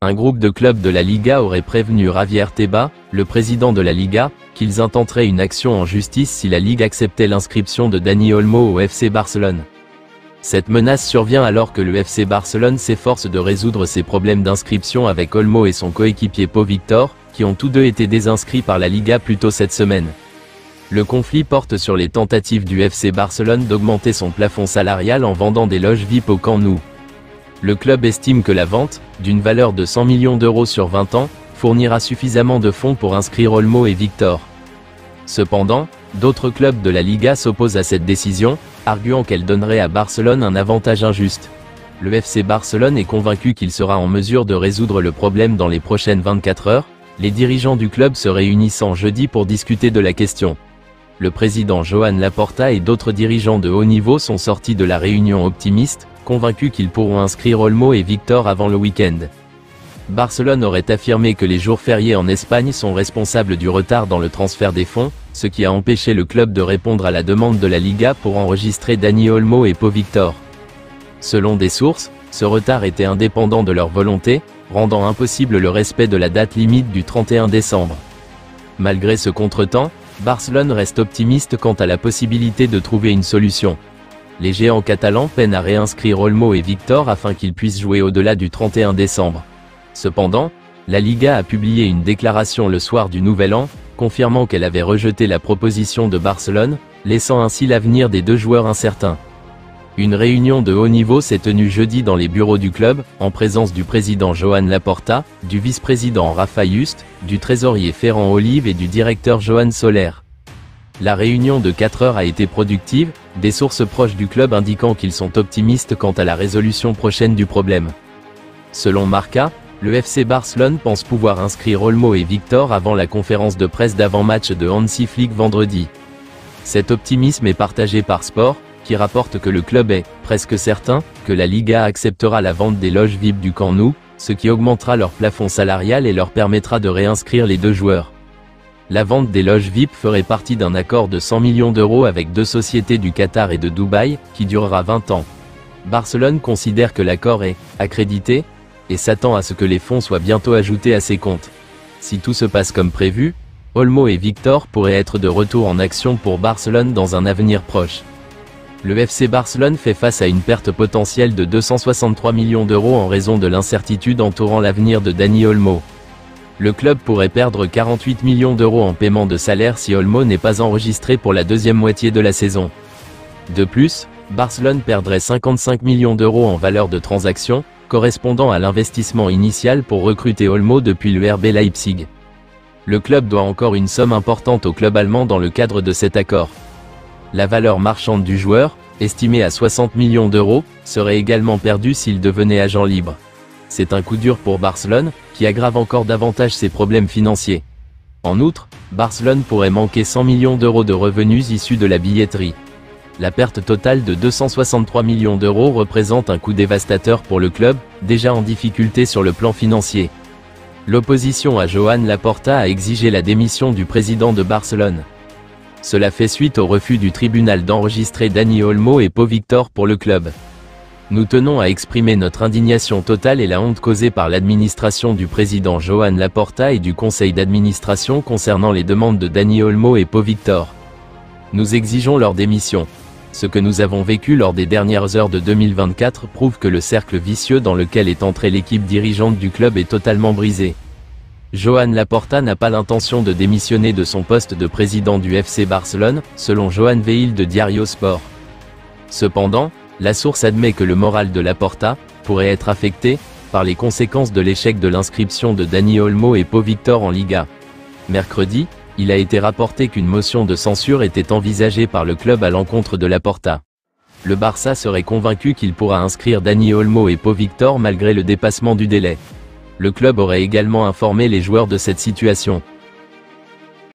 Un groupe de clubs de la Liga aurait prévenu Javier Tebas, le président de la Liga, qu'ils intenteraient une action en justice si la Ligue acceptait l'inscription de Dani Olmo au FC Barcelone. Cette menace survient alors que le FC Barcelone s'efforce de résoudre ses problèmes d'inscription avec Olmo et son coéquipier Pau Victor, qui ont tous deux été désinscrits par la Liga plus tôt cette semaine. Le conflit porte sur les tentatives du FC Barcelone d'augmenter son plafond salarial en vendant des loges VIP au Camp Nou. Le club estime que la vente, d'une valeur de 100 millions d'euros sur 20 ans, fournira suffisamment de fonds pour inscrire Olmo et Victor. Cependant, d'autres clubs de la Liga s'opposent à cette décision, arguant qu'elle donnerait à Barcelone un avantage injuste. Le FC Barcelone est convaincu qu'il sera en mesure de résoudre le problème dans les prochaines 24 heures, les dirigeants du club se réunissant jeudi pour discuter de la question. Le président Joan Laporta et d'autres dirigeants de haut niveau sont sortis de la réunion optimistes, convaincus qu'ils pourront inscrire Olmo et Victor avant le week-end. Barcelone aurait affirmé que les jours fériés en Espagne sont responsables du retard dans le transfert des fonds, ce qui a empêché le club de répondre à la demande de la Liga pour enregistrer Dani Olmo et Pau Victor. Selon des sources, ce retard était indépendant de leur volonté, rendant impossible le respect de la date limite du 31 décembre. Malgré ce contretemps, Barcelone reste optimiste quant à la possibilité de trouver une solution. Les géants catalans peinent à réinscrire Olmo et Victor afin qu'ils puissent jouer au-delà du 31 décembre. Cependant, la Liga a publié une déclaration le soir du Nouvel An, confirmant qu'elle avait rejeté la proposition de Barcelone, laissant ainsi l'avenir des deux joueurs incertain. Une réunion de haut niveau s'est tenue jeudi dans les bureaux du club, en présence du président Joan Laporta, du vice-président Rafa Just, du trésorier Ferran Olive et du directeur Joan Soler. La réunion de 4 heures a été productive, des sources proches du club indiquant qu'ils sont optimistes quant à la résolution prochaine du problème. Selon Marca, le FC Barcelone pense pouvoir inscrire Olmo et Victor avant la conférence de presse d'avant-match de Hansi Flick vendredi. Cet optimisme est partagé par Sport, qui rapporte que le club est presque certain que la Liga acceptera la vente des loges VIP du Camp Nou, ce qui augmentera leur plafond salarial et leur permettra de réinscrire les deux joueurs. La vente des loges VIP ferait partie d'un accord de 100 millions d'euros avec deux sociétés du Qatar et de Dubaï, qui durera 20 ans. Barcelone considère que l'accord est accrédité, et s'attend à ce que les fonds soient bientôt ajoutés à ses comptes. Si tout se passe comme prévu, Olmo et Victor pourraient être de retour en action pour Barcelone dans un avenir proche. Le FC Barcelone fait face à une perte potentielle de 263 millions d'euros en raison de l'incertitude entourant l'avenir de Dani Olmo. Le club pourrait perdre 48 millions d'euros en paiement de salaire si Olmo n'est pas enregistré pour la deuxième moitié de la saison. De plus, Barcelone perdrait 55 millions d'euros en valeur de transaction, correspondant à l'investissement initial pour recruter Olmo depuis le RB Leipzig. Le club doit encore une somme importante au club allemand dans le cadre de cet accord. La valeur marchande du joueur, estimée à 60 millions d'euros, serait également perdue s'il devenait agent libre. C'est un coup dur pour Barcelone, qui aggrave encore davantage ses problèmes financiers. En outre, Barcelone pourrait manquer 100 millions d'euros de revenus issus de la billetterie. La perte totale de 263 millions d'euros représente un coût dévastateur pour le club, déjà en difficulté sur le plan financier. L'opposition à Joan Laporta a exigé la démission du président de Barcelone. Cela fait suite au refus du tribunal d'enregistrer Dani Olmo et Pau Victor pour le club. Nous tenons à exprimer notre indignation totale et la honte causée par l'administration du président Joan Laporta et du conseil d'administration concernant les demandes de Dani Olmo et Pau Victor. Nous exigeons leur démission. Ce que nous avons vécu lors des dernières heures de 2024 prouve que le cercle vicieux dans lequel est entrée l'équipe dirigeante du club est totalement brisé. Joan Laporta n'a pas l'intention de démissionner de son poste de président du FC Barcelone, selon Joan Veil de Diario Sport. Cependant, la source admet que le moral de Laporta pourrait être affecté par les conséquences de l'échec de l'inscription de Dani Olmo et Pau Victor en Liga. Mercredi, il a été rapporté qu'une motion de censure était envisagée par le club à l'encontre de Laporta. Le Barça serait convaincu qu'il pourra inscrire Dani Olmo et Pau Victor malgré le dépassement du délai. Le club aurait également informé les joueurs de cette situation.